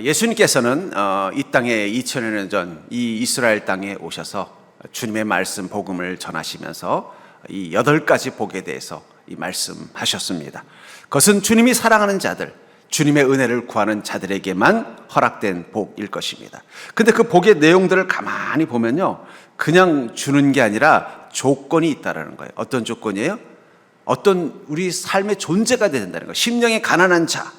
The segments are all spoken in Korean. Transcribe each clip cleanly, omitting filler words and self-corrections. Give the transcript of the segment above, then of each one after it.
예수님께서는 이 땅에 2000여 년 전 이 이스라엘 땅에 오셔서 주님의 말씀 복음을 전하시면서 이 8가지 복에 대해서 이 말씀하셨습니다. 그것은 주님이 사랑하는 자들, 주님의 은혜를 구하는 자들에게만 허락된 복일 것입니다. 근데 그 복의 내용들을 가만히 보면요, 그냥 주는 게 아니라 조건이 있다라는 거예요. 어떤 조건이에요? 어떤 우리 삶의 존재가 된다는 거예요. 심령이 가난한 자,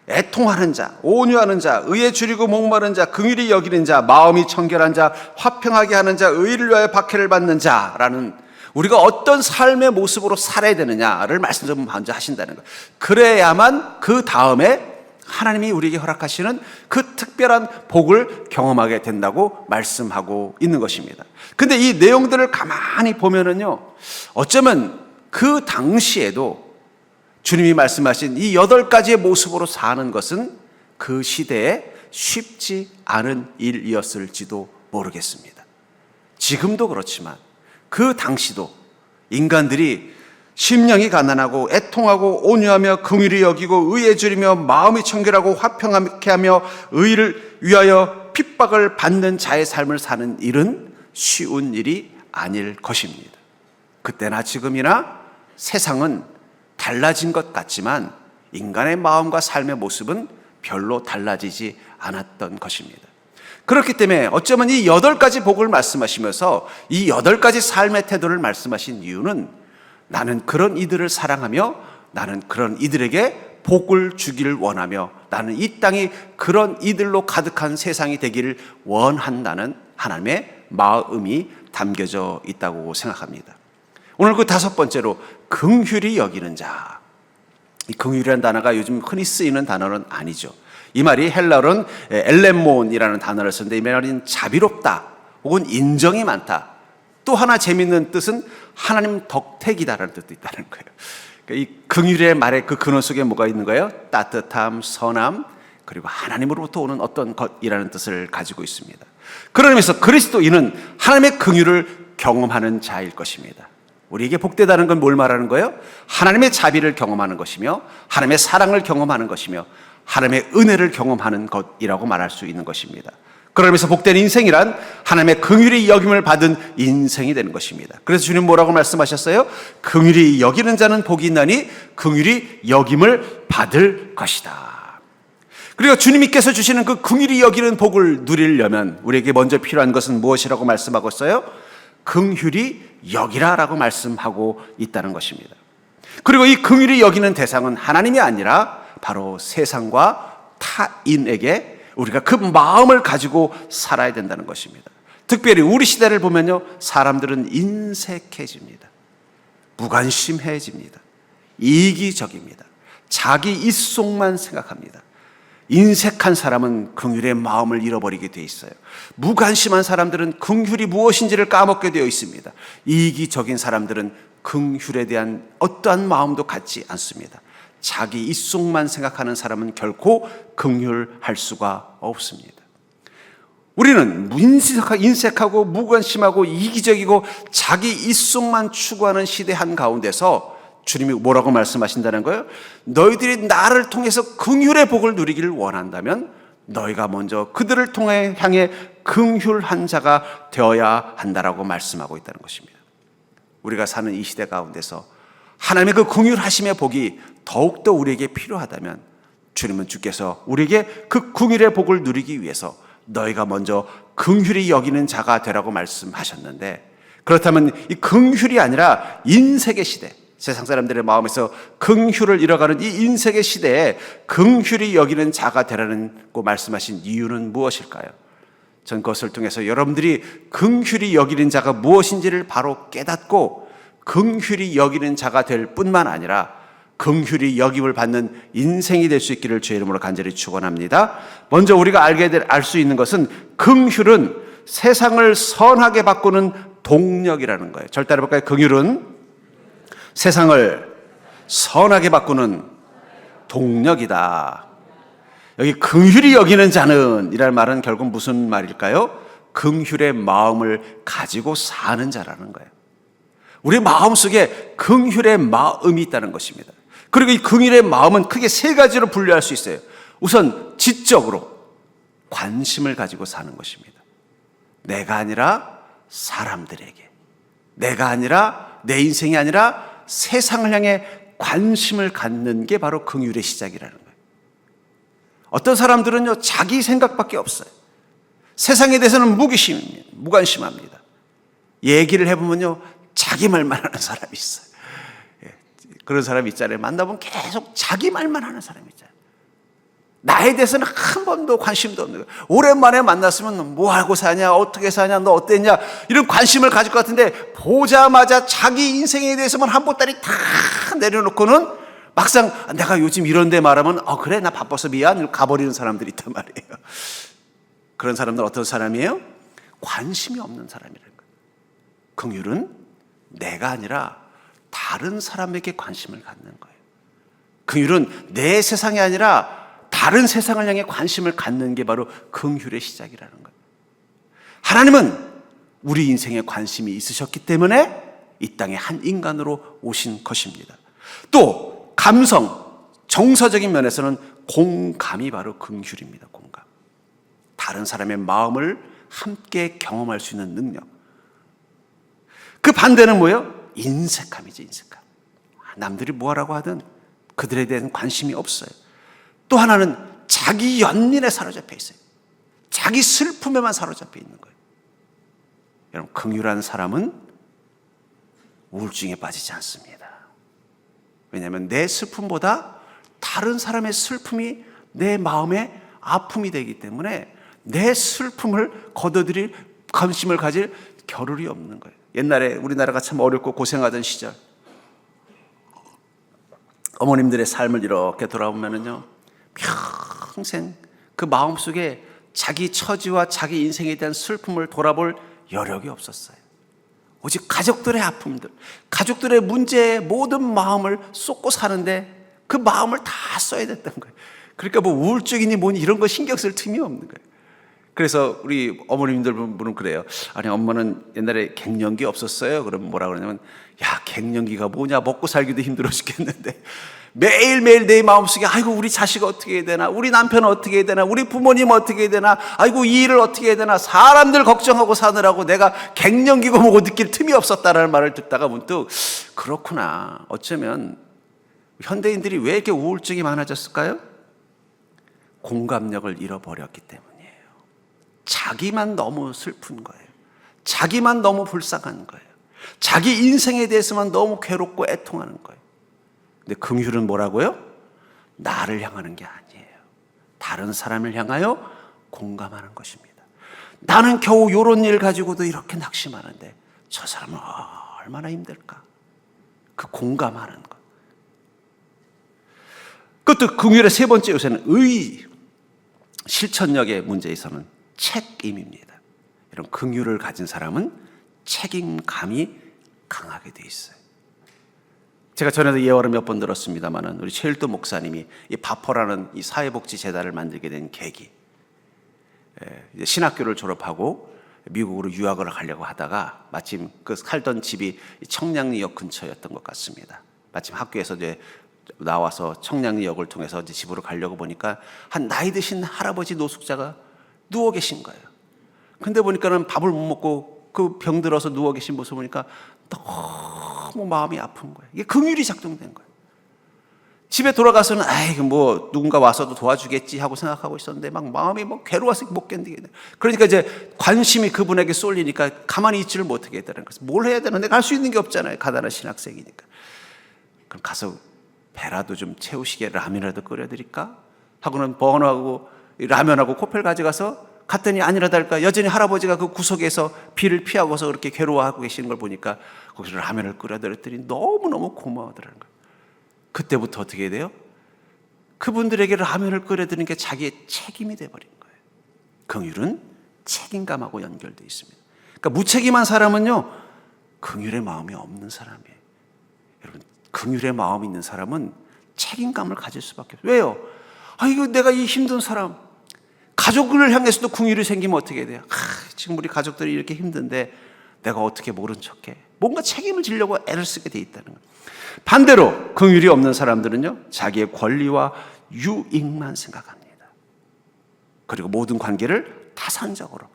애통하는 자, 온유하는 자, 의에 줄이고 목마른 자, 긍휼히 여기는 자, 마음이 청결한 자, 화평하게 하는 자, 의를 위하여 박해를 받는 자라는, 우리가 어떤 삶의 모습으로 살아야 되느냐를 말씀 좀 먼저 하신다는 거예요. 그래야만 그 다음에 하나님이 우리에게 허락하시는 그 특별한 복을 경험하게 된다고 말씀하고 있는 것입니다. 근데 이 내용들을 가만히 보면은요, 어쩌면 그 당시에도 주님이 말씀하신 이 8가지의 모습으로 사는 것은 그 시대에 쉽지 않은 일이었을지도 모르겠습니다. 지금도 그렇지만 그 당시도 인간들이 심령이 가난하고 애통하고 온유하며 긍휼히 여기고 의에 줄이며 마음이 청결하고 화평하게 하며 의를 위하여 핍박을 받는 자의 삶을 사는 일은 쉬운 일이 아닐 것입니다. 그때나 지금이나 세상은 달라진 것 같지만 인간의 마음과 삶의 모습은 별로 달라지지 않았던 것입니다. 그렇기 때문에 어쩌면 이 8가지 복을 말씀하시면서 이 8가지 삶의 태도를 말씀하신 이유는, 나는 그런 이들을 사랑하며 나는 그런 이들에게 복을 주기를 원하며 나는 이 땅이 그런 이들로 가득한 세상이 되기를 원한다는 하나님의 마음이 담겨져 있다고 생각합니다. 오늘 그 5번째로 긍휼히 여기는 자. 이 긍휼이라는 단어가 요즘 흔히 쓰이는 단어는 아니죠. 이 말이 헬라어로는 엘레몬이라는 단어를 쓰는데, 이 말은 자비롭다 혹은 인정이 많다. 또 하나 재미있는 뜻은 하나님 덕택이다라는 뜻도 있다는 거예요. 그러니까 이 긍휼의 말의 그 근원 속에 뭐가 있는 거예요? 따뜻함, 선함, 그리고 하나님으로부터 오는 어떤 것이라는 뜻을 가지고 있습니다. 그런 의미에서 그리스도인은 하나님의 긍휼을 경험하는 자일 것입니다. 우리에게 복되다는 건 뭘 말하는 거예요? 하나님의 자비를 경험하는 것이며 하나님의 사랑을 경험하는 것이며 하나님의 은혜를 경험하는 것이라고 말할 수 있는 것입니다. 그러면서 복된 인생이란 하나님의 긍휼히 여김을 받은 인생이 되는 것입니다. 그래서 주님 뭐라고 말씀하셨어요? 긍휼히 여기는 자는 복이 있나니 긍휼히 여김을 받을 것이다. 그리고 주님께서 주시는 그 긍휼히 여기는 복을 누리려면 우리에게 먼저 필요한 것은 무엇이라고 말씀하고 있어요? 긍휼히 여기라라고 말씀하고 있다는 것입니다. 그리고 이 긍휼히 여기는 대상은 하나님이 아니라 바로 세상과 타인에게 우리가 그 마음을 가지고 살아야 된다는 것입니다. 특별히 우리 시대를 보면요, 사람들은 인색해집니다. 무관심해집니다. 이기적입니다. 자기 입속만 생각합니다. 인색한 사람은 긍휼의 마음을 잃어버리게 돼 있어요. 무관심한 사람들은 긍휼이 무엇인지를 까먹게 되어 있습니다. 이기적인 사람들은 긍휼에 대한 어떠한 마음도 갖지 않습니다. 자기 입속만 생각하는 사람은 결코 긍휼할 수가 없습니다. 우리는 인색하고 무관심하고 이기적이고 자기 입속만 추구하는 시대 한가운데서 주님이 뭐라고 말씀하신다는 거예요? 너희들이 나를 통해서 긍휼의 복을 누리기를 원한다면 너희가 먼저 그들을 통해 향해 긍휼한 자가 되어야 한다라고 말씀하고 있다는 것입니다. 우리가 사는 이 시대 가운데서 하나님의 그 긍휼하심의 복이 더욱더 우리에게 필요하다면 주님은 주께서 우리에게 그 긍휼의 복을 누리기 위해서 너희가 먼저 긍휼히 여기는 자가 되라고 말씀하셨는데, 그렇다면 이 긍휼이 아니라 인색의 시대, 세상 사람들의 마음에서 긍휼을 잃어가는 이 인색의 시대에 긍휼히 여기는 자가 되라고 말씀하신 이유는 무엇일까요? 전 그것을 통해서 여러분들이 긍휼히 여기는 자가 무엇인지를 바로 깨닫고 긍휼히 여기는 자가 될 뿐만 아니라 긍휼히 여김을 받는 인생이 될 수 있기를 주의 이름으로 간절히 축원합니다. 먼저 우리가 알 수 있는 것은 긍휼은 세상을 선하게 바꾸는 동력이라는 거예요. 절대 해볼까요? 긍휼은 세상을 선하게 바꾸는 동력이다. 여기 긍휼히 여기는 자는 이란 말은 결국 무슨 말일까요? 긍휼의 마음을 가지고 사는 자라는 거예요. 우리 마음속에 긍휼의 마음이 있다는 것입니다. 그리고 이 긍휼의 마음은 크게 3가지로 분류할 수 있어요. 우선 지적으로, 관심을 가지고 사는 것입니다. 내가 아니라 사람들에게, 내가 아니라 내 인생이 아니라 세상을 향해 관심을 갖는 게 바로 긍휼의 시작이라는 거예요. 어떤 사람들은요, 자기 생각밖에 없어요. 세상에 대해서는 무관심합니다. 얘기를 해보면요, 자기 말만 하는 사람이 있어요. 그런 사람 있잖아요. 만나보면 계속 자기 말만 하는 사람이 있잖아요. 나에 대해서는 한 번도 관심도 없는 거예요. 오랜만에 만났으면 뭐 하고 사냐, 어떻게 사냐, 너 어땠냐, 이런 관심을 가질 것 같은데 보자마자 자기 인생에 대해서만 한 보따리 다 내려놓고는 막상 내가 요즘 이런데 말하면 그래 나 바빠서 미안 가버리는 사람들이 있단 말이에요. 그런 사람들 어떤 사람이에요? 관심이 없는 사람이라는 거예요. 긍휼은 내가 아니라 다른 사람에게 관심을 갖는 거예요. 긍휼은 내 세상이 아니라 다른 세상을 향해 관심을 갖는 게 바로 긍휼의 시작이라는 거예요. 하나님은 우리 인생에 관심이 있으셨기 때문에 이 땅에 한 인간으로 오신 것입니다. 또 감성, 정서적인 면에서는 공감이 바로 긍휼입니다. 공감. 다른 사람의 마음을 함께 경험할 수 있는 능력. 그 반대는 뭐예요? 인색함이죠. 인색함. 남들이 뭐하라고 하든 그들에 대한 관심이 없어요. 또 하나는 자기 연민에 사로잡혀 있어요. 자기 슬픔에만 사로잡혀 있는 거예요. 여러분, 긍휼한 사람은 우울증에 빠지지 않습니다. 왜냐하면 내 슬픔보다 다른 사람의 슬픔이 내 마음의 아픔이 되기 때문에 내 슬픔을 거둬들일 관심을 가질 겨를이 없는 거예요. 옛날에 우리나라가 참 어렵고 고생하던 시절, 어머님들의 삶을 이렇게 돌아보면요, 평생 그 마음속에 자기 처지와 자기 인생에 대한 슬픔을 돌아볼 여력이 없었어요. 오직 가족들의 아픔들, 가족들의 문제에 모든 마음을 쏟고 사는데 그 마음을 다 써야 됐던 거예요. 그러니까 뭐 우울증이니 뭐니 이런 거 신경 쓸 틈이 없는 거예요. 그래서 우리 어머님들 분은 그래요. 아니, 엄마는 옛날에 갱년기 없었어요. 그럼 뭐라 그러냐면, 야, 갱년기가 뭐냐, 먹고 살기도 힘들어 죽겠는데 매일매일 내 마음속에 아이고 우리 자식 어떻게 해야 되나, 우리 남편 어떻게 해야 되나, 우리 부모님 어떻게 해야 되나, 아이고 이 일을 어떻게 해야 되나, 사람들 걱정하고 사느라고 내가 갱년기고 뭐고 느낄 틈이 없었다라는 말을 듣다가 문득 그렇구나, 어쩌면 현대인들이 왜 이렇게 우울증이 많아졌을까요? 공감력을 잃어버렸기 때문이에요. 자기만 너무 슬픈 거예요. 자기만 너무 불쌍한 거예요. 자기 인생에 대해서만 너무 괴롭고 애통하는 거예요. 근데 긍휼은 뭐라고요? 나를 향하는 게 아니에요. 다른 사람을 향하여 공감하는 것입니다. 나는 겨우 이런 일 가지고도 이렇게 낙심하는데 저 사람은 얼마나 힘들까? 그 공감하는 것. 그것도 긍휼의 세 번째 요새는 실천력의 문제에서는 책임입니다. 이런 긍휼을 가진 사람은 책임감이 강하게 돼 있어요. 제가 전에도 예화를 몇 번 들었습니다만은 우리 최일도 목사님이 이 바퍼라는 이 사회복지재단을 만들게 된 계기, 이제 신학교를 졸업하고 미국으로 유학을 가려고 하다가 마침 그 살던 집이 청량리역 근처였던 것 같습니다. 마침 학교에서 이제 나와서 청량리역을 통해서 이제 집으로 가려고 보니까 한 나이 드신 할아버지 노숙자가 누워 계신 거예요. 근데 보니까는 밥을 못 먹고 그 병들어서 누워 계신 모습 보니까 너무 마음이 아픈 거예요. 이게 긍휼이 작동된 거예요. 집에 돌아가서는 아이고 뭐 누군가 와서도 도와주겠지 하고 생각하고 있었는데 막 마음이 뭐 괴로워서 못 견디겠네. 그러니까 이제 관심이 그분에게 쏠리니까 가만히 있지를 못하겠다는 거예요. 뭘 해야 되나? 내가 할 수 있는 게 없잖아요. 가난한 신학생이니까. 그럼 가서 배라도 좀 채우시게 라면이라도 끓여드릴까? 하고는 번호하고 라면하고 코펠 가져가서 갔더니 아니라 다를까 여전히 할아버지가 그 구석에서 비를 피하고서 그렇게 괴로워하고 계시는 걸 보니까 거기서 라면을 끓여드렸더니 너무너무 고마워하더라는 거예요. 그때부터 어떻게 돼요? 그분들에게 라면을 끓여드리는 게 자기의 책임이 돼버린 거예요. 긍휼은 책임감하고 연결되어 있습니다. 그러니까 무책임한 사람은요, 긍휼의 마음이 없는 사람이에요. 여러분, 긍휼의 마음이 있는 사람은 책임감을 가질 수밖에 없어요. 왜요? 이거 내가 이 힘든 사람, 가족을 향해서도 긍휼이 생기면 어떻게 돼요? 지금 우리 가족들이 이렇게 힘든데 내가 어떻게 모른 척해? 뭔가 책임을 지려고 애를 쓰게 돼 있다는 거예요. 반대로 긍휼이 없는 사람들은요, 자기의 권리와 유익만 생각합니다. 그리고 모든 관계를 타산적으로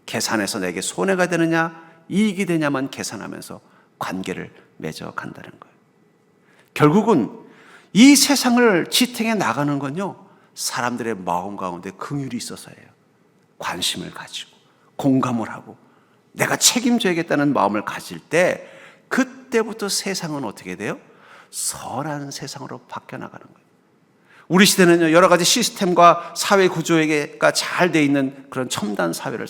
계산해서 내게 손해가 되느냐 이익이 되냐만 계산하면서 관계를 맺어간다는 거예요. 결국은 이 세상을 지탱해 나가는 건요, 사람들의 마음 가운데 긍휼이 있어서예요. 관심을 가지고 공감을 하고 내가 책임져야겠다는 마음을 가질 때, 그때부터 세상은 어떻게 돼요? 선한 세상으로 바뀌어 나가는 거예요. 우리 시대는요, 여러 가지 시스템과 사회 구조가 잘 돼 있는 그런 첨단 사회를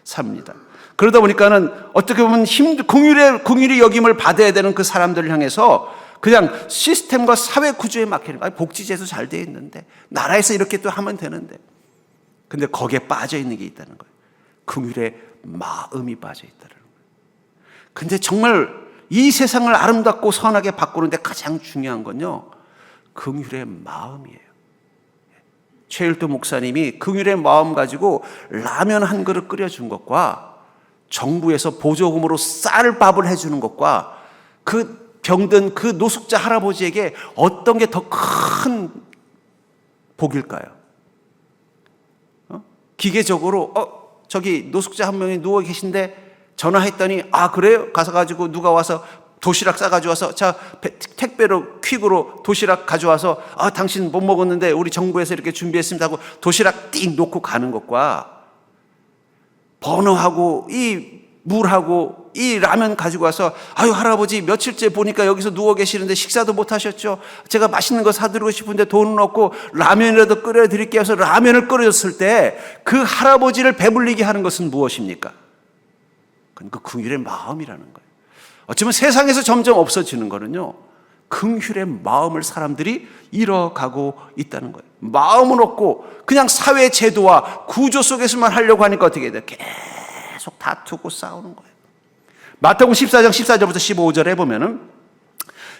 삽니다. 그러다 보니까는 어떻게 보면 긍휼의 여김을 받아야 되는 그 사람들을 향해서 그냥 시스템과 사회 구조에 막히는 거예요. 복지제도 잘 돼 있는데, 나라에서 이렇게 또 하면 되는데. 근데 거기에 빠져 있는 게 있다는 거예요. 긍휼의 마음이 빠져 있다는 거예요. 근데 정말 이 세상을 아름답고 선하게 바꾸는데 가장 중요한 건요, 긍휼의 마음이에요. 최일도 목사님이 긍휼의 마음 가지고 라면 한 그릇 끓여준 것과 정부에서 보조금으로 쌀밥을 해주는 것과 그 병든 그 노숙자 할아버지에게 어떤 게 더 큰 복일까요? 기계적으로 저기 노숙자 한 명이 누워 계신데 전화했더니 그래요? 가서 누가 와서 도시락 싸가지고 와서 자 택배로 퀵으로 도시락 가져와서 당신 못 먹었는데 우리 정부에서 이렇게 준비했습니다 하고 도시락 띵 놓고 가는 것과, 버너하고 이 물하고 이 라면 가지고 와서 할아버지 며칠째 보니까 여기서 누워 계시는데 식사도 못 하셨죠? 제가 맛있는 거 사드리고 싶은데 돈은 없고 라면이라도 끓여드릴게요 해서 라면을 끓여줬을 때 그 할아버지를 배불리게 하는 것은 무엇입니까? 그건 그 긍휼의 마음이라는 거예요. 어쩌면 세상에서 점점 없어지는 거는요, 긍휼의 마음을 사람들이 잃어가고 있다는 거예요. 마음은 없고 그냥 사회 제도와 구조 속에서만 하려고 하니까 어떻게 돼요? 계속 다투고 싸우는 거예요. 마태복음 14장 14절부터 15절에 보면은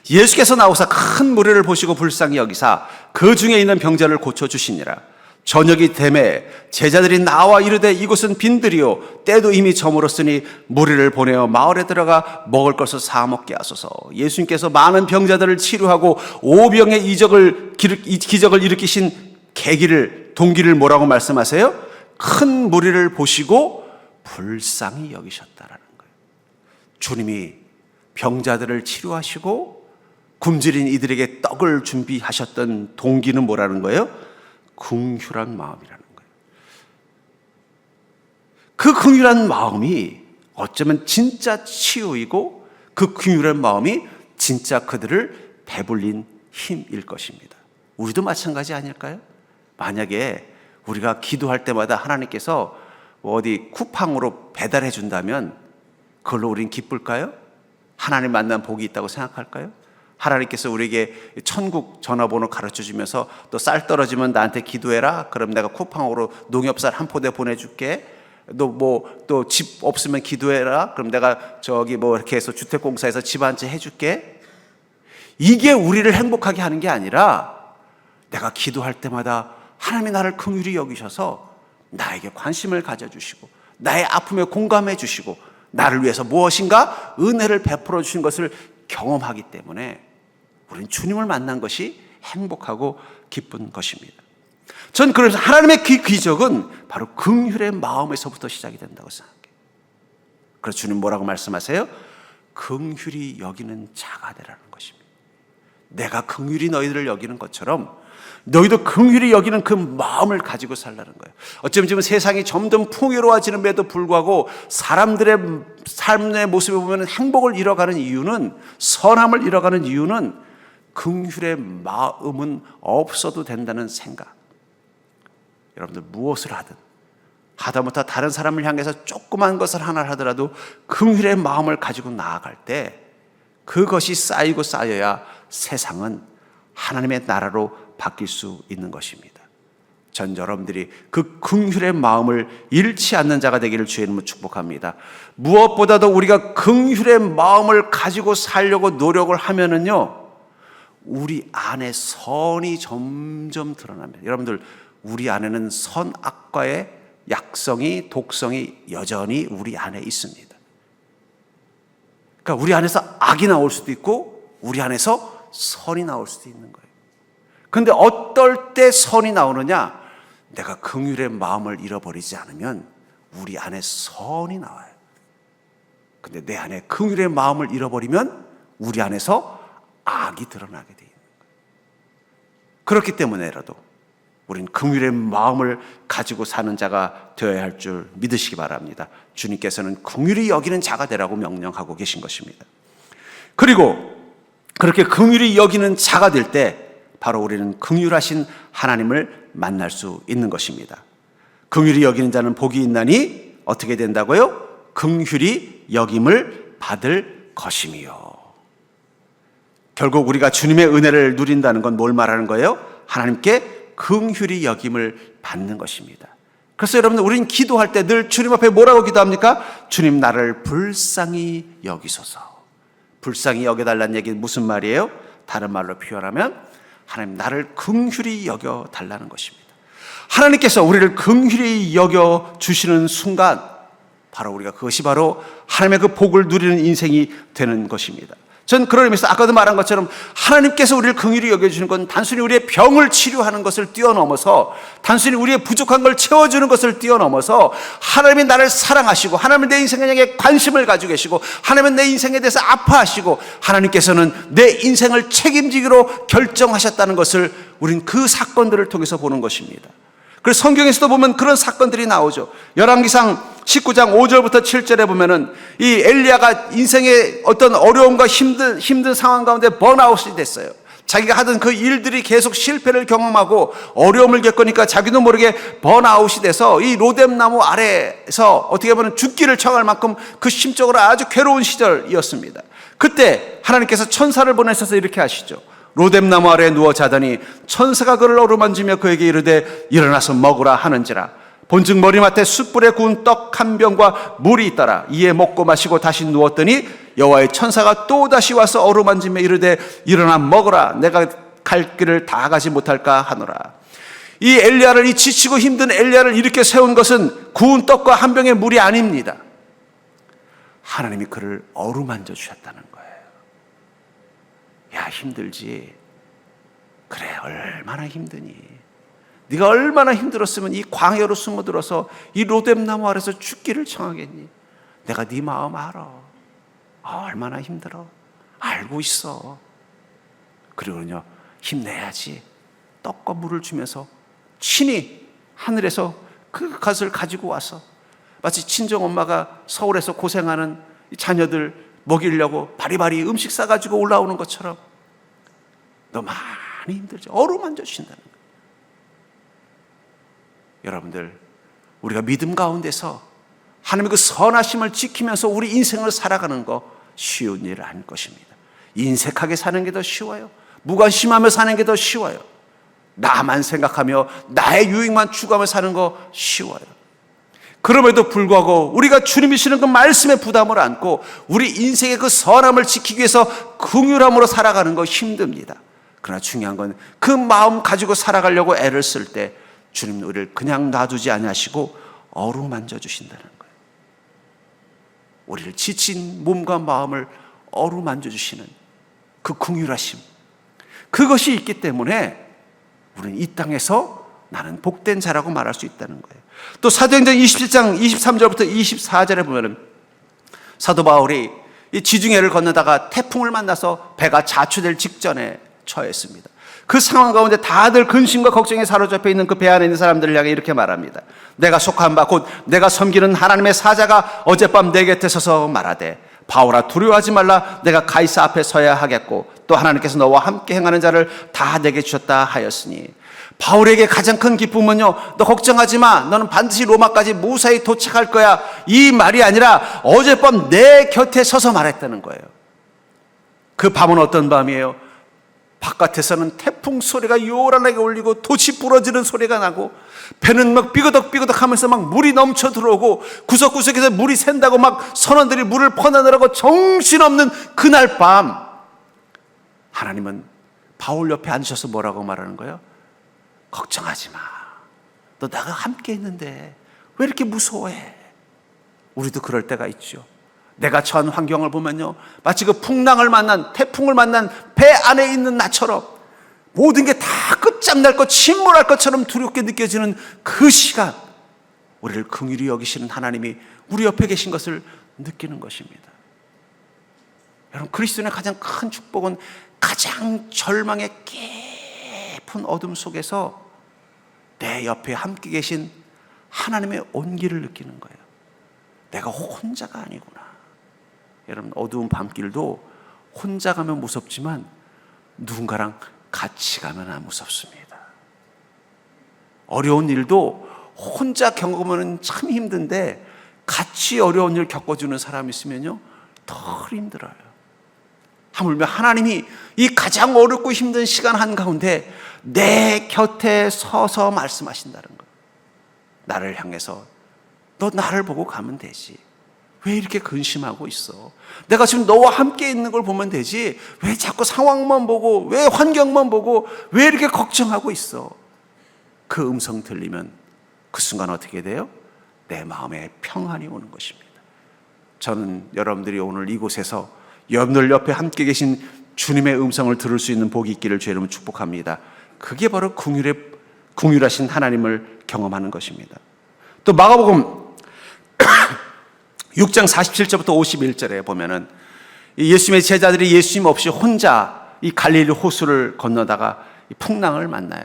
예수께서 나오사 큰 무리를 보시고 불쌍히 여기사 그 중에 있는 병자를 고쳐주시니라. 저녁이 되매 제자들이 나와 이르되 이곳은 빈들이요 때도 이미 저물었으니 무리를 보내어 마을에 들어가 먹을 것을 사 먹게 하소서. 예수님께서 많은 병자들을 치료하고 오병의 기적을 일으키신 동기를 뭐라고 말씀하세요? 큰 무리를 보시고 불쌍히 여기셨다라는 거예요. 주님이 병자들을 치료하시고 굶주린 이들에게 떡을 준비하셨던 동기는 뭐라는 거예요? 긍휼한 마음이라는 거예요. 그 긍휼한 마음이 어쩌면 진짜 치유이고 그 긍휼한 마음이 진짜 그들을 배불린 힘일 것입니다. 우리도 마찬가지 아닐까요? 만약에 우리가 기도할 때마다 하나님께서 어디 쿠팡으로 배달해 준다면 그걸로 우린 기쁠까요? 하나님 만난 복이 있다고 생각할까요? 하나님께서 우리에게 천국 전화번호 가르쳐 주면서 또 쌀 떨어지면 나한테 기도해라. 그럼 내가 쿠팡으로 농협쌀 한 포대 보내줄게. 또 집 없으면 기도해라. 그럼 내가 이렇게 해서 주택공사에서 집 한 채 해줄게. 이게 우리를 행복하게 하는 게 아니라 내가 기도할 때마다 하나님이 나를 긍휼히 여기셔서 나에게 관심을 가져주시고 나의 아픔에 공감해 주시고 나를 위해서 무엇인가 은혜를 베풀어 주신 것을 경험하기 때문에 우리는 주님을 만난 것이 행복하고 기쁜 것입니다. 전 그래서 하나님의 기적은 바로 긍휼의 마음에서부터 시작이 된다고 생각해요. 그래서 주님 뭐라고 말씀하세요? 긍휼히 여기는 자가 되라는 것입니다. 내가 긍휼히 너희들을 여기는 것처럼 너희도 긍휼히 여기는 그 마음을 가지고 살라는 거예요. 어쩌면 지금 세상이 점점 풍요로워지는데도 불구하고 사람들의 삶의 모습에 보면 행복을 잃어가는 이유는, 선함을 잃어가는 이유는 긍휼의 마음은 없어도 된다는 생각. 여러분들 무엇을 하든 하다못해 다른 사람을 향해서 조그만 것을 하나 하더라도 긍휼의 마음을 가지고 나아갈 때 그것이 쌓이고 쌓여야 세상은 하나님의 나라로 바뀔 수 있는 것입니다. 전 여러분들이 그 긍휼의 마음을 잃지 않는 자가 되기를 주의 이름으로 축복합니다. 무엇보다도 우리가 긍휼의 마음을 가지고 살려고 노력을 하면은요, 우리 안에 선이 점점 드러납니다. 여러분들, 우리 안에는 선악과의 약성이, 독성이 여전히 우리 안에 있습니다. 그러니까 우리 안에서 악이 나올 수도 있고 우리 안에서 선이 나올 수도 있는 거예요. 근데 어떨 때 선이 나오느냐? 내가 긍휼의 마음을 잃어버리지 않으면 우리 안에 선이 나와요. 근데 내 안에 긍휼의 마음을 잃어버리면 우리 안에서 악이 드러나게 돼 있는 거예요. 그렇기 때문에라도 우린 긍휼의 마음을 가지고 사는 자가 되어야 할 줄 믿으시기 바랍니다. 주님께서는 긍휼히 여기는 자가 되라고 명령하고 계신 것입니다. 그리고 그렇게 긍휼히 여기는 자가 될 때 바로 우리는 긍휼하신 하나님을 만날 수 있는 것입니다. 긍휼히 여기는 자는 복이 있나니 어떻게 된다고요? 긍휼히 여김을 받을 것이며. 결국 우리가 주님의 은혜를 누린다는 건 뭘 말하는 거예요? 하나님께 긍휼히 여김을 받는 것입니다. 그래서 여러분, 우리는 기도할 때 늘 주님 앞에 뭐라고 기도합니까? 주님, 나를 불쌍히 여기소서. 불쌍히 여겨달라는 얘기는 무슨 말이에요? 다른 말로 표현하면 하나님, 나를 긍휼히 여겨달라는 것입니다. 하나님께서 우리를 긍휼히 여겨주시는 순간 바로 우리가 그것이 바로 하나님의 그 복을 누리는 인생이 되는 것입니다. 전 그런 의미에서 아까도 말한 것처럼 하나님께서 우리를 긍휼히 여겨주시는 건 단순히 우리의 병을 치료하는 것을 뛰어넘어서, 단순히 우리의 부족한 걸 채워주는 것을 뛰어넘어서 하나님이 나를 사랑하시고 하나님은 내 인생에 향해 관심을 가지고 계시고 하나님은 내 인생에 대해서 아파하시고 하나님께서는 내 인생을 책임지기로 결정하셨다는 것을 우린 그 사건들을 통해서 보는 것입니다. 그래서 성경에서도 보면 그런 사건들이 나오죠. 열왕기상 19장 5절부터 7절에 보면은 이 엘리야가 인생의 어떤 어려움과 힘든 상황 가운데 번아웃이 됐어요. 자기가 하던 그 일들이 계속 실패를 경험하고 어려움을 겪으니까 자기도 모르게 번아웃이 돼서 이 로뎀나무 아래에서 어떻게 보면 죽기를 청할 만큼 그 심적으로 아주 괴로운 시절이었습니다. 그때 하나님께서 천사를 보내셔서 이렇게 하시죠. 로뎀나무 아래에 누워 자더니 천사가 그를 어루만지며 그에게 이르되 일어나서 먹으라 하는지라. 본즉 머리맡에 숯불에 구운 떡 한 병과 물이 있더라. 이에 먹고 마시고 다시 누웠더니 여호와의 천사가 또다시 와서 어루만지며 이르되 일어나 먹으라. 내가 갈 길을 다 가지 못할까 하노라. 이 엘리야를, 이 지치고 힘든 엘리야를 이렇게 세운 것은 구운 떡과 한 병의 물이 아닙니다. 하나님이 그를 어루만져 주셨다는 거예요. 야, 힘들지? 그래, 얼마나 힘드니? 네가 얼마나 힘들었으면 이 광야로 숨어들어서 이 로뎀나무 아래서 죽기를 청하겠니? 내가 네 마음 알아. 얼마나 힘들어. 알고 있어. 그리고는요, 힘내야지. 떡과 물을 주면서 친히 하늘에서 그 것을 가지고 와서 마치 친정엄마가 서울에서 고생하는 자녀들 먹이려고 바리바리 음식 싸가지고 올라오는 것처럼 너 많이 힘들죠. 어루만져 주신다는 거예요. 여러분들, 우리가 믿음 가운데서 하나님의 그 선하심을 지키면서 우리 인생을 살아가는 거 쉬운 일 아닐 것입니다. 인색하게 사는 게 더 쉬워요. 무관심하며 사는 게 더 쉬워요. 나만 생각하며 나의 유익만 추구하며 사는 거 쉬워요. 그럼에도 불구하고 우리가 주님이 주시는 그 말씀의 부담을 안고 우리 인생의 그 선함을 지키기 위해서 긍휼함으로 살아가는 거 힘듭니다. 그러나 중요한 건 그 마음 가지고 살아가려고 애를 쓸 때 주님은 우리를 그냥 놔두지 아니하시고 어루만져 주신다는 거예요. 우리를 지친 몸과 마음을 어루만져 주시는 그 긍휼하심, 그것이 있기 때문에 우리는 이 땅에서 나는 복된 자라고 말할 수 있다는 거예요. 또 사도행전 27장 23절부터 24절에 보면은 사도 바울이 이 지중해를 건너다가 태풍을 만나서 배가 자초될 직전에 처했습니다. 그 상황 가운데 다들 근심과 걱정에 사로잡혀 있는 그 배 안에 있는 사람들을 향해 이렇게 말합니다. 내가 속한 바 곧 내가 섬기는 하나님의 사자가 어젯밤 내 곁에 서서 말하되 바울아 두려워하지 말라. 내가 가이사 앞에 서야 하겠고 또 하나님께서 너와 함께 행하는 자를 다 내게 주셨다 하였으니, 바울에게 가장 큰 기쁨은요, 너 걱정하지 마, 너는 반드시 로마까지 무사히 도착할 거야, 이 말이 아니라 어젯밤 내 곁에 서서 말했다는 거예요. 그 밤은 어떤 밤이에요? 바깥에서는 태풍 소리가 요란하게 울리고 돛이 부러지는 소리가 나고 배는 막 삐그덕삐그덕 하면서 막 물이 넘쳐 들어오고 구석구석에서 물이 샌다고 막 선원들이 물을 퍼내느라고 정신없는 그날 밤, 하나님은 바울 옆에 앉으셔서 뭐라고 말하는 거예요? 걱정하지 마. 너 나가 함께 있는데 왜 이렇게 무서워해? 우리도 그럴 때가 있죠. 내가 처한 환경을 보면요, 마치 그 풍랑을 만난, 태풍을 만난 배 안에 있는 나처럼 모든 게 다 끝장날 것, 침몰할 것처럼 두렵게 느껴지는 그 시간, 우리를 긍휼히 여기시는 하나님이 우리 옆에 계신 것을 느끼는 것입니다. 여러분, 그리스도인의 가장 큰 축복은 가장 절망의 깊은 어둠 속에서 내 옆에 함께 계신 하나님의 온기를 느끼는 거예요. 내가 혼자가 아니구나. 여러분, 어두운 밤길도 혼자 가면 무섭지만 누군가랑 같이 가면 안 무섭습니다. 어려운 일도 혼자 겪으면 참 힘든데 같이 어려운 일 겪어주는 사람이 있으면요 더 힘들어요. 하물며 하나님이 이 가장 어렵고 힘든 시간 한가운데 내 곁에 서서 말씀하신다는 거예요. 나를 향해서 너 나를 보고 가면 되지. 왜 이렇게 근심하고 있어? 내가 지금 너와 함께 있는 걸 보면 되지. 왜 자꾸 상황만 보고, 왜 환경만 보고, 왜 이렇게 걱정하고 있어? 그 음성 들리면 그 순간 어떻게 돼요? 내 마음에 평안이 오는 것입니다. 저는 여러분들이 오늘 이곳에서 여러분들 옆에 함께 계신 주님의 음성을 들을 수 있는 복이 있기를 주의 이름으로 축복합니다. 그게 바로 긍휼하신 하나님을 경험하는 것입니다. 또 마가복음 6장 47절부터 51절에 보면은 예수님의 제자들이 예수님 없이 혼자 이 갈릴리 호수를 건너다가 풍랑을 만나요.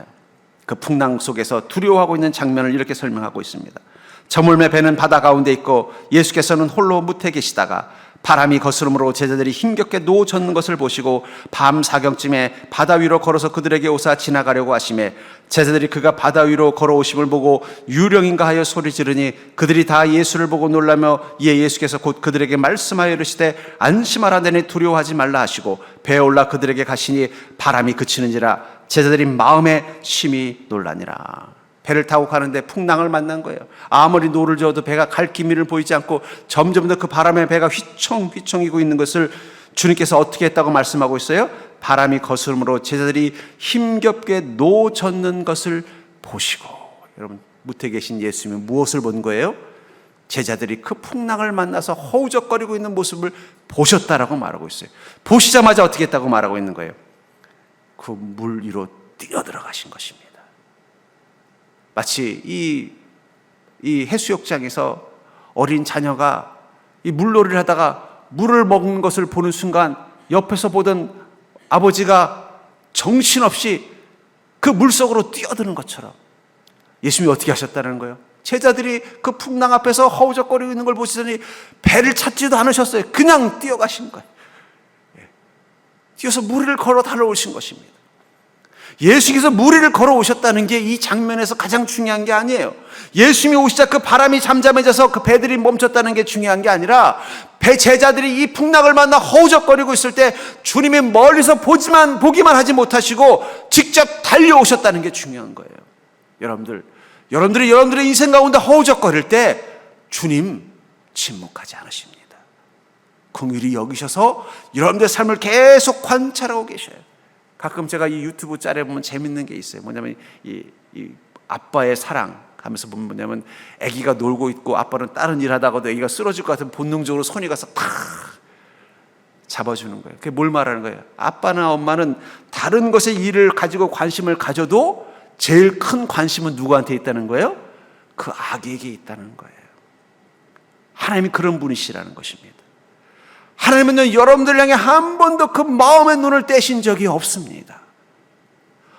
그 풍랑 속에서 두려워하고 있는 장면을 이렇게 설명하고 있습니다. 저물매 배는 바다 가운데 있고 예수께서는 홀로 무태 계시다가 바람이 거스름으로 제자들이 힘겹게 노젓는 것을 보시고 밤 사경쯤에 바다 위로 걸어서 그들에게 오사 지나가려고 하시매 제자들이 그가 바다 위로 걸어오심을 보고 유령인가 하여 소리 지르니 그들이 다 예수를 보고 놀라며 이에 예수께서 곧 그들에게 말씀하여 이르시되 안심하라 내니 두려워하지 말라 하시고 배에 올라 그들에게 가시니 바람이 그치는지라 제자들이 마음에 심히 놀라니라. 배를 타고 가는데 풍랑을 만난 거예요. 아무리 노를 저어도 배가 갈 기미를 보이지 않고 점점 더 그 바람에 배가 휘청휘청이고 있는 것을 주님께서 어떻게 했다고 말씀하고 있어요? 바람이 거스름으로 제자들이 힘겹게 노젓는 것을 보시고. 여러분, 무태 계신 예수님은 무엇을 본 거예요? 제자들이 그 풍랑을 만나서 허우적거리고 있는 모습을 보셨다라고 말하고 있어요. 보시자마자 어떻게 했다고 말하고 있는 거예요? 그 물 위로 뛰어들어가신 것입니다. 마치 이 해수욕장에서 어린 자녀가 이 물놀이를 하다가 물을 먹는 것을 보는 순간 옆에서 보던 아버지가 정신없이 그 물속으로 뛰어드는 것처럼 예수님이 어떻게 하셨다는 거예요? 제자들이 그 풍랑 앞에서 허우적거리고 있는 걸 보시더니 배를 찾지도 않으셨어요. 그냥 뛰어가신 거예요. 뛰어서 무리를 걸어 달려오신 것입니다. 예수께서 무리를 걸어오셨다는 게 이 장면에서 가장 중요한 게 아니에요. 예수님이 오시자 그 바람이 잠잠해져서 그 배들이 멈췄다는 게 중요한 게 아니라 배 제자들이 이 풍랑을 만나 허우적거리고 있을 때 주님이 멀리서 보기만 하지 못하시고 직접 달려오셨다는 게 중요한 거예요. 여러분들이 여러분들의 인생 가운데 허우적거릴 때 주님 침묵하지 않으십니다. 긍휼히 여기셔서 여러분들의 삶을 계속 관찰하고 계셔요. 가끔 제가 이 유튜브 짤에 보면 재밌는 게 있어요. 뭐냐면 이 아빠의 사랑 하면서 보면 뭐냐면 아기가 놀고 있고 아빠는 다른 일 하다가도 아기가 쓰러질 것 같으면 본능적으로 손이 가서 탁 잡아주는 거예요. 그게 뭘 말하는 거예요? 아빠나 엄마는 다른 것에 일을 가지고 관심을 가져도 제일 큰 관심은 누구한테 있다는 거예요? 그 아기에게 있다는 거예요. 하나님이 그런 분이시라는 것입니다. 하나님은 여러분들 향해 한 번도 그 마음의 눈을 떼신 적이 없습니다.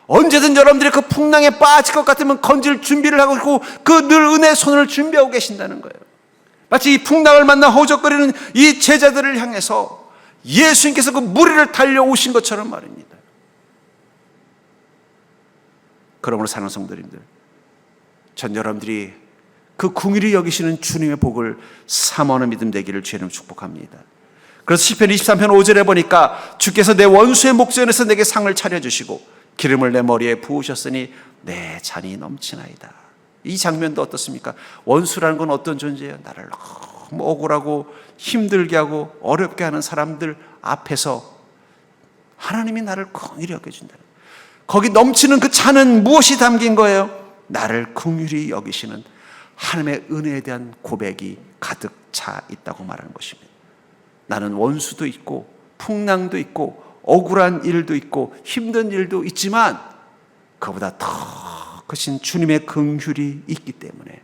언제든 여러분들이 그 풍랑에 빠질 것 같으면 건질 준비를 하고 있고 그 늘 은혜의 손을 준비하고 계신다는 거예요. 마치 이 풍랑을 만나 허우적거리는 이 제자들을 향해서 예수님께서 그 무리를 달려오신 것처럼 말입니다. 그러므로 사랑하는 성도님들, 전 여러분들이 그 긍휼히 여기시는 주님의 복을 사모하는 믿음 되기를 주님 축복합니다. 그래서 시편 23편 5절에 보니까 주께서 내 원수의 목전에서 내게 상을 차려주시고 기름을 내 머리에 부으셨으니 내 잔이 넘치나이다. 이 장면도 어떻습니까? 원수라는 건 어떤 존재예요? 나를 너무 억울하고 힘들게 하고 어렵게 하는 사람들 앞에서 하나님이 나를 긍휼히 여겨준다. 거기 넘치는 그 잔은 무엇이 담긴 거예요? 나를 긍휼히 여기시는 하나님의 은혜에 대한 고백이 가득 차 있다고 말하는 것입니다. 나는 원수도 있고 풍랑도 있고 억울한 일도 있고 힘든 일도 있지만 그 그보다 더 크신 주님의 긍휼이 있기 때문에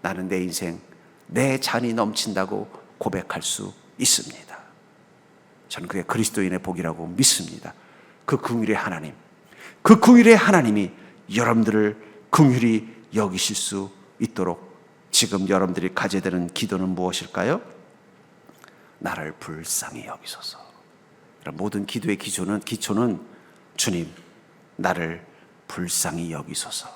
나는 내 인생, 내 잔이 넘친다고 고백할 수 있습니다. 저는 그게 그리스도인의 복이라고 믿습니다. 그 긍휼의 하나님, 그 긍휼의 하나님이 여러분들을 긍휼히 여기실 수 있도록 지금 여러분들이 가져야 되는 기도는 무엇일까요? 나를 불쌍히 여기소서. 모든 기도의 기초는 주님, 나를 불쌍히 여기소서.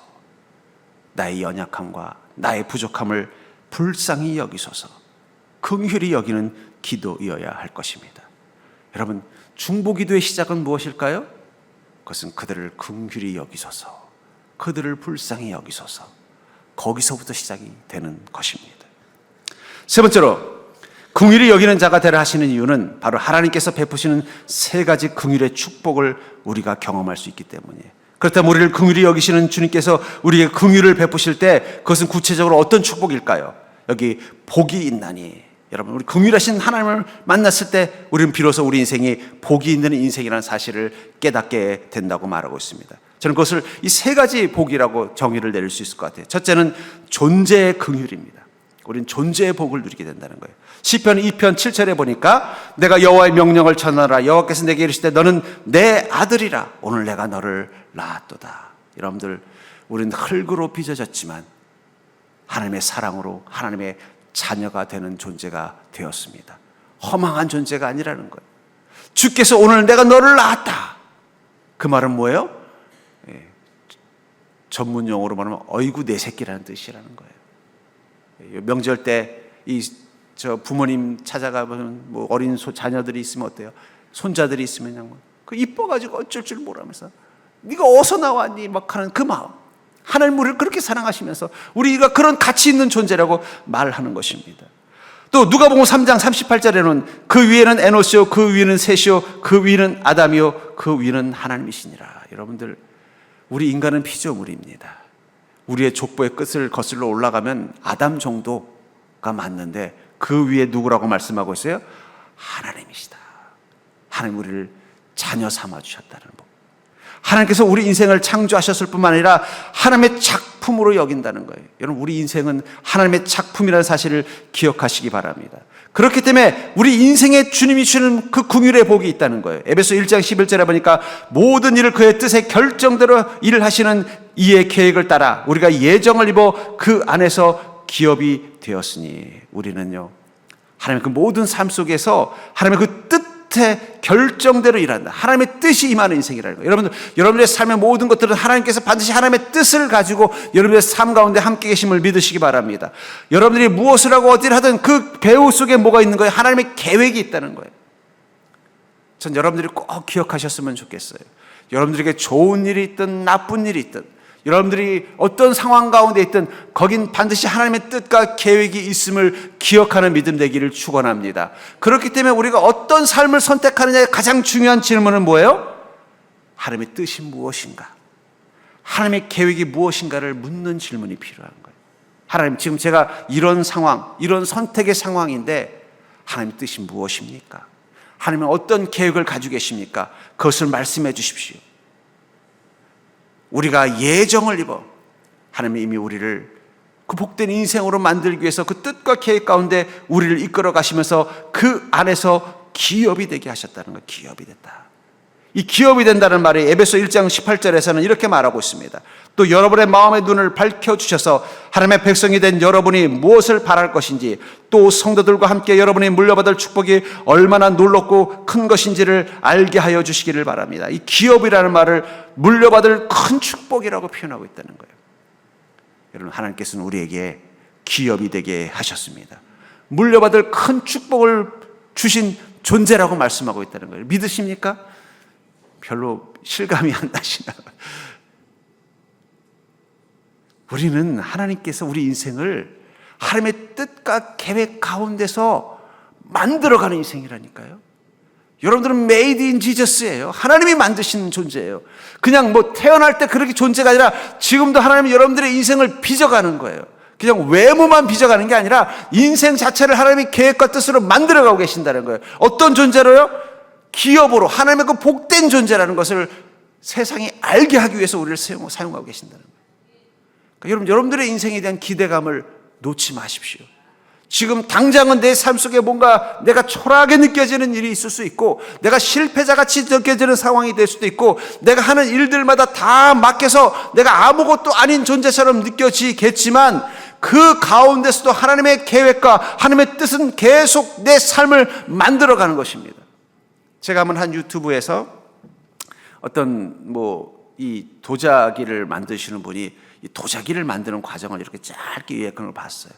나의 연약함과 나의 부족함을 불쌍히 여기소서. 긍휼히 여기는 기도이어야 할 것입니다. 여러분, 중보기도의 시작은 무엇일까요? 그것은 그들을 긍휼히 여기소서, 그들을 불쌍히 여기소서. 거기서부터 시작이 되는 것입니다. 세 번째로, 긍휼히 여기는 자가 되라 하시는 이유는 바로 하나님께서 베푸시는 세 가지 긍휼의 축복을 우리가 경험할 수 있기 때문이에요. 그렇다면 우리를 긍휼히 여기시는 주님께서 우리에게 긍휼을 베푸실 때 그것은 구체적으로 어떤 축복일까요? 여기 복이 있나니. 여러분, 우리 긍휼하신 하나님을 만났을 때 우리는 비로소 우리 인생이 복이 있는 인생이라는 사실을 깨닫게 된다고 말하고 있습니다. 저는 그것을 이 세 가지 복이라고 정의를 내릴 수 있을 것 같아요. 첫째는 존재의 긍휼입니다. 우리는 존재의 복을 누리게 된다는 거예요. 시편 2편 7절에 보니까 내가 여호와의 명령을 전하라. 여호와께서 내게 이르시되 너는 내 아들이라. 오늘 내가 너를 낳았도다. 여러분들, 우리는 흙으로 빚어졌지만 하나님의 사랑으로 하나님의 자녀가 되는 존재가 되었습니다. 허망한 존재가 아니라는 거예요. 주께서 오늘 내가 너를 낳았다. 그 말은 뭐예요? 전문 용어로 말하면 어이구 내 새끼라는 뜻이라는 거예요. 명절 때 저 부모님 찾아가면 뭐 어린 자녀들이 있으면 어때요? 손자들이 있으면 그냥 그 이뻐가지고 어쩔 줄 모르면서 네가 어디서 나왔니? 막 하는 그 마음. 하나님 우리를 그렇게 사랑하시면서 우리가 그런 가치 있는 존재라고 말하는 것입니다. 또 누가복음 3장 38절에는 그 위에는 에노시요, 그 위는 셋이요, 그 위는 아담이요, 그 위는 하나님이시니라. 여러분들, 우리 인간은 피조물입니다. 우리의 족보의 끝을 거슬러 올라가면 아담 정도가 맞는데 그 위에 누구라고 말씀하고 있어요? 하나님이시다. 하나님 우리를 자녀 삼아 주셨다는 법. 하나님께서 우리 인생을 창조하셨을 뿐만 아니라 하나님의 작품으로 여긴다는 거예요. 여러분, 우리 인생은 하나님의 작품이라는 사실을 기억하시기 바랍니다. 그렇기 때문에 우리 인생에 주님이 주시는 그 긍휼의 복이 있다는 거예요. 에베소 1장 11절에 보니까 모든 일을 그의 뜻의 결정대로 일을 하시는 이의 계획을 따라 우리가 예정을 입어 그 안에서 기업이 되었으니. 우리는요, 하나님의 그 모든 삶 속에서 하나님의 그 뜻의 결정대로 일한다. 하나님의 뜻이 임하는 인생이라는 거예요. 여러분들의 삶의 모든 것들은 하나님께서 반드시 하나님의 뜻을 가지고 여러분의 삶 가운데 함께 계심을 믿으시기 바랍니다. 여러분들이 무엇을 하고 어디를 하든 그 배후 속에 뭐가 있는 거예요? 하나님의 계획이 있다는 거예요. 전 여러분들이 꼭 기억하셨으면 좋겠어요. 여러분들에게 좋은 일이 있든 나쁜 일이 있든 여러분들이 어떤 상황 가운데 있든 거긴 반드시 하나님의 뜻과 계획이 있음을 기억하는 믿음 되기를 축원합니다. 그렇기 때문에 우리가 어떤 삶을 선택하느냐의 가장 중요한 질문은 뭐예요? 하나님의 뜻이 무엇인가? 하나님의 계획이 무엇인가를 묻는 질문이 필요한 거예요. 하나님, 지금 제가 이런 상황, 이런 선택의 상황인데 하나님의 뜻이 무엇입니까? 하나님은 어떤 계획을 가지고 계십니까? 그것을 말씀해 주십시오. 우리가 예정을 입어 하나님이 이미 우리를 그 복된 인생으로 만들기 위해서 그 뜻과 계획 가운데 우리를 이끌어 가시면서 그 안에서 기업이 되게 하셨다는 거예요. 기업이 됐다. 이 기업이 된다는 말이 에베소 1장 18절에서는 이렇게 말하고 있습니다. 또 여러분의 마음의 눈을 밝혀주셔서 하나님의 백성이 된 여러분이 무엇을 바랄 것인지, 또 성도들과 함께 여러분이 물려받을 축복이 얼마나 놀랍고 큰 것인지를 알게 하여 주시기를 바랍니다. 이 기업이라는 말을 물려받을 큰 축복이라고 표현하고 있다는 거예요. 여러분, 하나님께서는 우리에게 기업이 되게 하셨습니다. 물려받을 큰 축복을 주신 존재라고 말씀하고 있다는 거예요. 믿으십니까? 별로 실감이 안 나시나? 우리는 하나님께서 우리 인생을 하나님의 뜻과 계획 가운데서 만들어가는 인생이라니까요. 여러분들은 메이드 인 지저스예요. 하나님이 만드신 존재예요. 그냥 뭐 태어날 때 그렇게 존재가 아니라 지금도 하나님이 여러분들의 인생을 빚어가는 거예요. 그냥 외모만 빚어가는 게 아니라 인생 자체를 하나님의 계획과 뜻으로 만들어가고 계신다는 거예요. 어떤 존재로요? 기업으로, 하나님의 그 복된 존재라는 것을 세상이 알게 하기 위해서 우리를 사용하고 계신다는 거예요. 그러니까 여러분들의 인생에 대한 기대감을 놓지 마십시오. 지금 당장은 내 삶 속에 뭔가 내가 초라하게 느껴지는 일이 있을 수 있고, 내가 실패자같이 느껴지는 상황이 될 수도 있고, 내가 하는 일들마다 다 맡겨서 내가 아무것도 아닌 존재처럼 느껴지겠지만, 그 가운데서도 하나님의 계획과 하나님의 뜻은 계속 내 삶을 만들어가는 것입니다. 제가 한 유튜브에서 어떤 이 도자기를 만드시는 분이 이 도자기를 만드는 과정을 이렇게 짧게 요약한 걸 봤어요.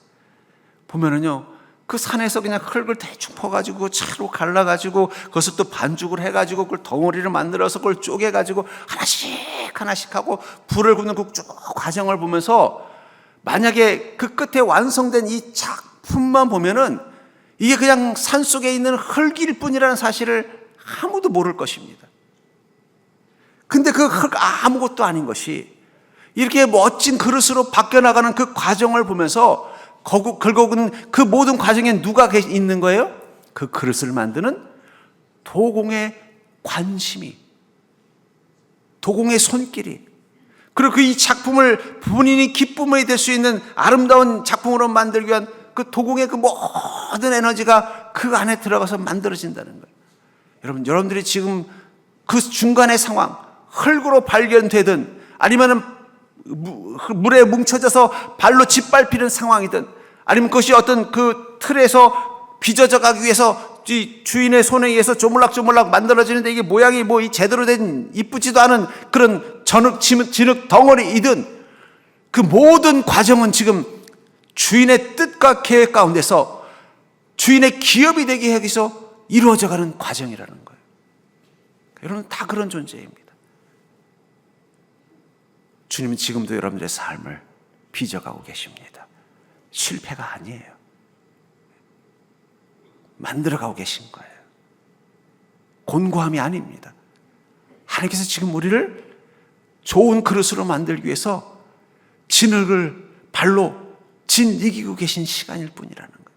보면은요, 그 산에서 그냥 흙을 대충 퍼가지고 차로 갈라가지고 그것을 또 반죽을 해가지고 그걸 덩어리를 만들어서 그걸 쪼개가지고 하나씩 하고 불을 굽는 그 쭉 과정을 보면서, 만약에 그 끝에 완성된 이 작품만 보면은 이게 그냥 산 속에 있는 흙일 뿐이라는 사실을 아무도 모를 것입니다. 근데 그 흙 아무것도 아닌 것이 이렇게 멋진 그릇으로 바뀌어나가는 그 과정을 보면서 결국은 그 모든 과정에 누가 있는 거예요? 그 그릇을 만드는 도공의 관심이, 도공의 손길이, 그리고 이 작품을 본인이 기쁨이 될 수 있는 아름다운 작품으로 만들기 위한 그 도공의 그 모든 에너지가 그 안에 들어가서 만들어진다는 거예요. 여러분들이 지금 그 중간의 상황, 흙으로 발견되든 아니면은 물에 뭉쳐져서 발로 짓밟히는 상황이든, 아니면 그것이 어떤 그 틀에서 빚어져 가기 위해서 주인의 손에 의해서 조물락조물락 만들어지는데 이게 모양이 제대로 된 이쁘지도 않은 그런 진흙 덩어리이든, 그 모든 과정은 지금 주인의 뜻과 계획 가운데서 주인의 기업이 되게 하기 위해서 이루어져가는 과정이라는 거예요. 여러분, 다 그런 존재입니다. 주님은 지금도 여러분들의 삶을 빚어가고 계십니다. 실패가 아니에요. 만들어가고 계신 거예요. 곤고함이 아닙니다. 하나님께서 지금 우리를 좋은 그릇으로 만들기 위해서 진흙을 발로 이기고 계신 시간일 뿐이라는 거예요.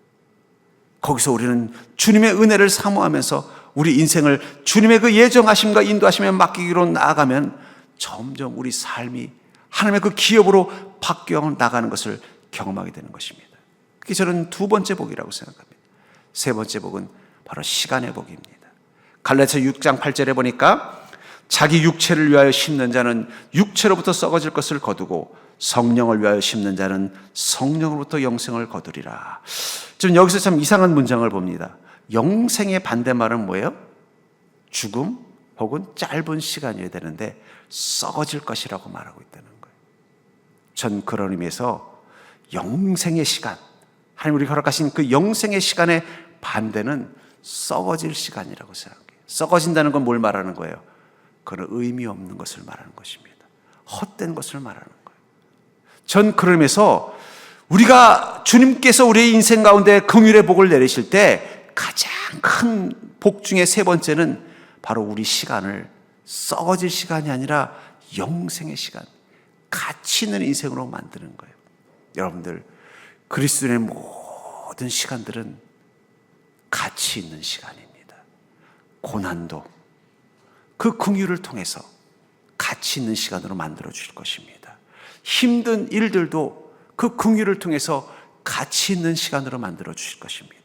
거기서 우리는 주님의 은혜를 사모하면서 우리 인생을 주님의 그 예정하심과 인도하심에 맡기기로 나아가면 점점 우리 삶이 하나님의 그 기업으로 바뀌어 나가는 것을 경험하게 되는 것입니다. 그게 저는 두 번째 복이라고 생각합니다. 세 번째 복은 바로 시간의 복입니다. 갈라디아서 6장 8절에 보니까 자기 육체를 위하여 심는 자는 육체로부터 썩어질 것을 거두고 성령을 위하여 심는 자는 성령으로부터 영생을 거두리라. 좀 여기서 참 이상한 문장을 봅니다. 영생의 반대말은 뭐예요? 죽음 혹은 짧은 시간이어야 되는데 썩어질 것이라고 말하고 있다는 거예요. 전 그런 의미에서 영생의 시간, 하나님 우리 허락하신 그 영생의 시간의 반대는 썩어질 시간이라고 생각해요. 썩어진다는 건 뭘 말하는 거예요? 그건 의미 없는 것을 말하는 것입니다. 헛된 것을 말하는 거예요. 전 그런 의미에서 우리가 주님께서 우리의 인생 가운데 긍휼의 복을 내리실 때 가장 큰 복 중에 세 번째는 바로 우리 시간을 썩어질 시간이 아니라 영생의 시간, 가치 있는 인생으로 만드는 거예요. 여러분들, 그리스도인의 모든 시간들은 가치 있는 시간입니다. 고난도 그 긍휼을 통해서 가치 있는 시간으로 만들어 주실 것입니다. 힘든 일들도 그 긍휼을 통해서 가치 있는 시간으로 만들어 주실 것입니다.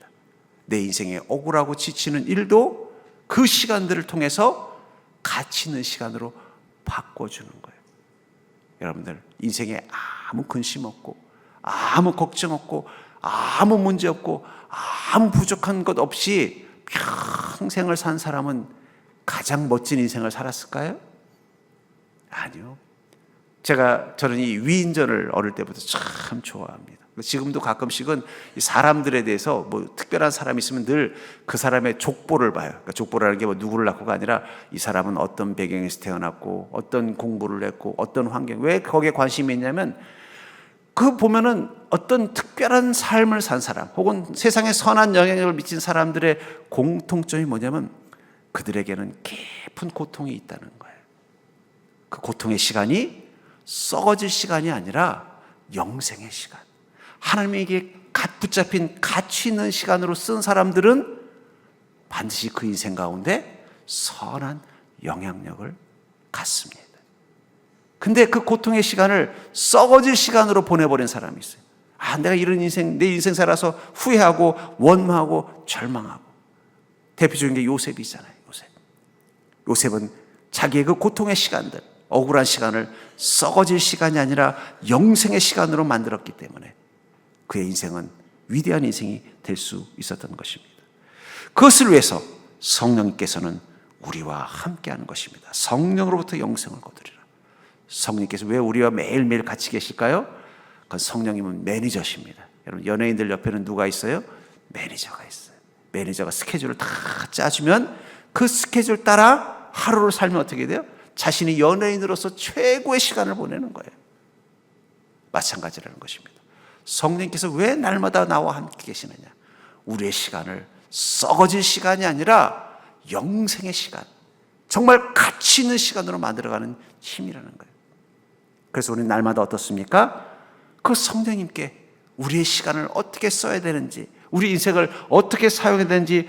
내 인생에 억울하고 지치는 일도 그 시간들을 통해서 가치 있는 시간으로 바꿔주는 거예요. 여러분들, 인생에 아무 근심 없고 아무 걱정 없고 아무 문제 없고 아무 부족한 것 없이 평생을 산 사람은 가장 멋진 인생을 살았을까요? 아니요. 저는 이 위인전을 어릴 때부터 참 좋아합니다. 지금도 가끔씩은 사람들에 대해서 특별한 사람이 있으면 늘 그 사람의 족보를 봐요. 그러니까 족보라는 게 누구를 낳고가 아니라 이 사람은 어떤 배경에서 태어났고 어떤 공부를 했고 어떤 환경, 왜 거기에 관심이 있냐면 그 보면은 어떤 특별한 삶을 산 사람 혹은 세상에 선한 영향력을 미친 사람들의 공통점이 뭐냐면 그들에게는 깊은 고통이 있다는 거예요. 그 고통의 시간이 썩어질 시간이 아니라 영생의 시간, 하나님에게 붙잡힌 가치 있는 시간으로 쓴 사람들은 반드시 그 인생 가운데 선한 영향력을 같습니다. 근데 그 고통의 시간을 썩어질 시간으로 보내버린 사람이 있어요. 내가 이런 인생, 내 인생 살아서 후회하고 원망하고 절망하고. 대표적인 게 요셉이잖아요. 요셉은 자기의 그 고통의 시간들, 억울한 시간을 썩어질 시간이 아니라 영생의 시간으로 만들었기 때문에 그의 인생은 위대한 인생이 될 수 있었던 것입니다. 그것을 위해서 성령님께서는 우리와 함께하는 것입니다. 성령으로부터 영생을 거두리라. 성령님께서 왜 우리와 매일매일 같이 계실까요? 그건 성령님은 매니저십니다. 여러분, 연예인들 옆에는 누가 있어요? 매니저가 있어요. 매니저가 스케줄을 다 짜주면 그 스케줄 따라 하루를 살면 어떻게 돼요? 자신이 연예인으로서 최고의 시간을 보내는 거예요. 마찬가지라는 것입니다. 성령님께서 왜 날마다 나와 함께 계시느냐? 우리의 시간을 썩어질 시간이 아니라 영생의 시간, 정말 가치 있는 시간으로 만들어가는 힘이라는 거예요. 그래서 우리는 날마다 어떻습니까? 그 성령님께 우리의 시간을 어떻게 써야 되는지, 우리 인생을 어떻게 사용해야 되는지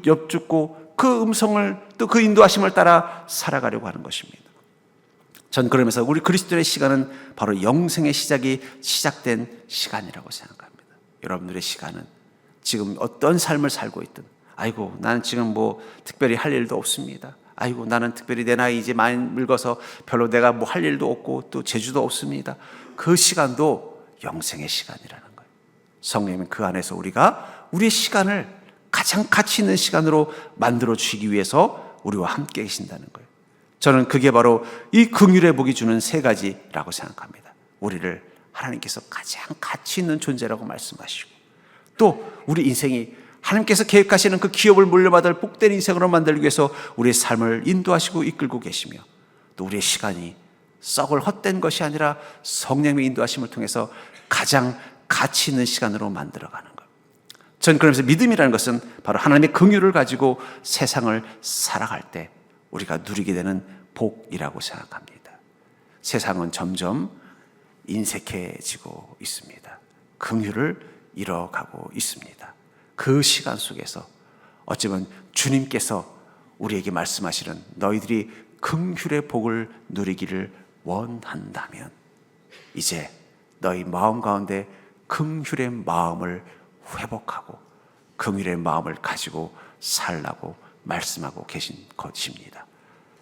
여쭙고 그 음성을, 또 그 인도하심을 따라 살아가려고 하는 것입니다. 전 그러면서 우리 그리스도의 시간은 바로 영생의 시작된 시간이라고 생각합니다. 여러분들의 시간은 지금 어떤 삶을 살고 있든, 아이고 나는 지금 특별히 할 일도 없습니다. 아이고 나는 특별히 내 나이 이제 많이 늙어서 별로 내가 할 일도 없고 또 재주도 없습니다. 그 시간도 영생의 시간이라는 거예요. 성령님은 그 안에서 우리의 시간을 가장 가치 있는 시간으로 만들어 주시기 위해서 우리와 함께 계신다는 거예요. 저는 그게 바로 이 긍휼의 복이 주는 세 가지라고 생각합니다. 우리를 하나님께서 가장 가치 있는 존재라고 말씀하시고, 또 우리 인생이 하나님께서 계획하시는 그 기업을 물려받을 복된 인생으로 만들기 위해서 우리의 삶을 인도하시고 이끌고 계시며, 또 우리의 시간이 썩을 헛된 것이 아니라 성령의 인도하심을 통해서 가장 가치 있는 시간으로 만들어가는 거예요. 전 그러면서 믿음이라는 것은 바로 하나님의 긍휼을 가지고 세상을 살아갈 때 우리가 누리게 되는 복이라고 생각합니다. 세상은 점점 인색해지고 있습니다. 긍휼을 잃어가고 있습니다. 그 시간 속에서 어쩌면 주님께서 우리에게 말씀하시는 너희들이 긍휼의 복을 누리기를 원한다면 이제 너희 마음 가운데 긍휼의 마음을 회복하고 긍휼의 마음을 가지고 살라고 말씀하고 계신 것입니다.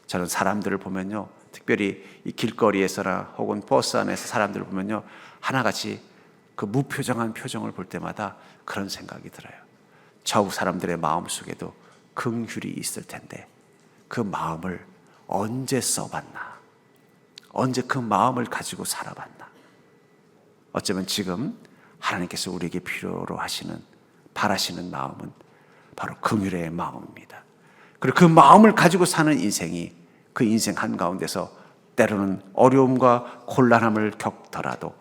저는 사람들을 보면요, 특별히 이 길거리에서나 혹은 버스 안에서 사람들을 보면요, 하나같이 그 무표정한 표정을 볼 때마다 그런 생각이 들어요. 저 사람들의 마음 속에도 긍휼이 있을 텐데 그 마음을 언제 써봤나? 언제 그 마음을 가지고 살아봤나? 어쩌면 지금 하나님께서 우리에게 필요로 하시는, 바라시는 마음은 바로 긍휼의 마음입니다. 그리고 그 마음을 가지고 사는 인생이 그 인생 한가운데서 때로는 어려움과 곤란함을 겪더라도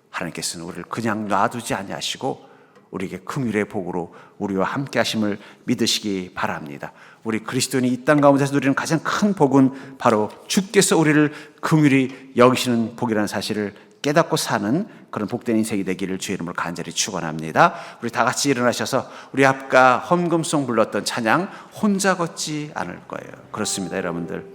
하나님께서는 우리를 그냥 놔두지 아니하시고 우리에게 긍휼의 복으로 우리와 함께 하심을 믿으시기 바랍니다. 우리 그리스도인이 이 땅 가운데서 누리는 가장 큰 복은 바로 주께서 우리를 긍휼히 여기시는 복이라는 사실을 깨닫고 사는 그런 복된 인생이 되기를 주의 이름으로 간절히 축원합니다. 우리 다 같이 일어나셔서 우리 아까 헌금송 불렀던 찬양 혼자 걷지 않을 거예요. 그렇습니다, 여러분들.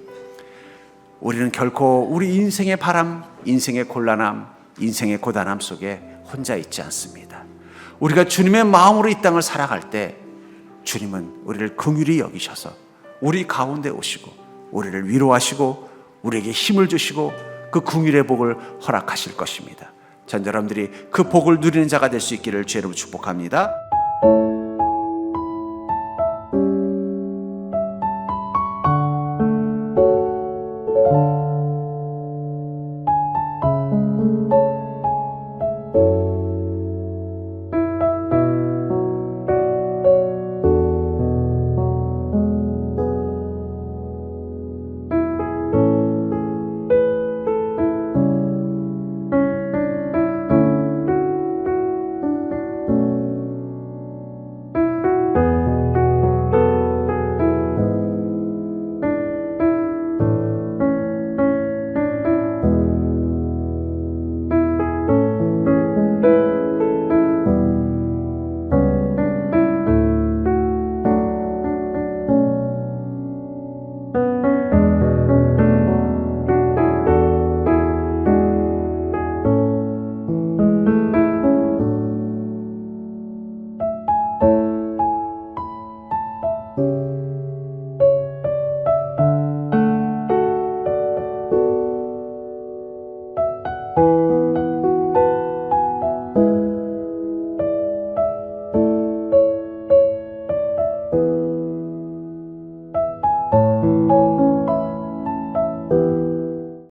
우리는 결코 우리 인생의 바람, 인생의 곤란함, 인생의 고단함 속에 혼자 있지 않습니다. 우리가 주님의 마음으로 이 땅을 살아갈 때 주님은 우리를 긍휼히 여기셔서 우리 가운데 오시고 우리를 위로하시고 우리에게 힘을 주시고 그 긍휼의 복을 허락하실 것입니다. 전 여러분들이 그 복을 누리는 자가 될 수 있기를 주의 이름으로 축복합니다.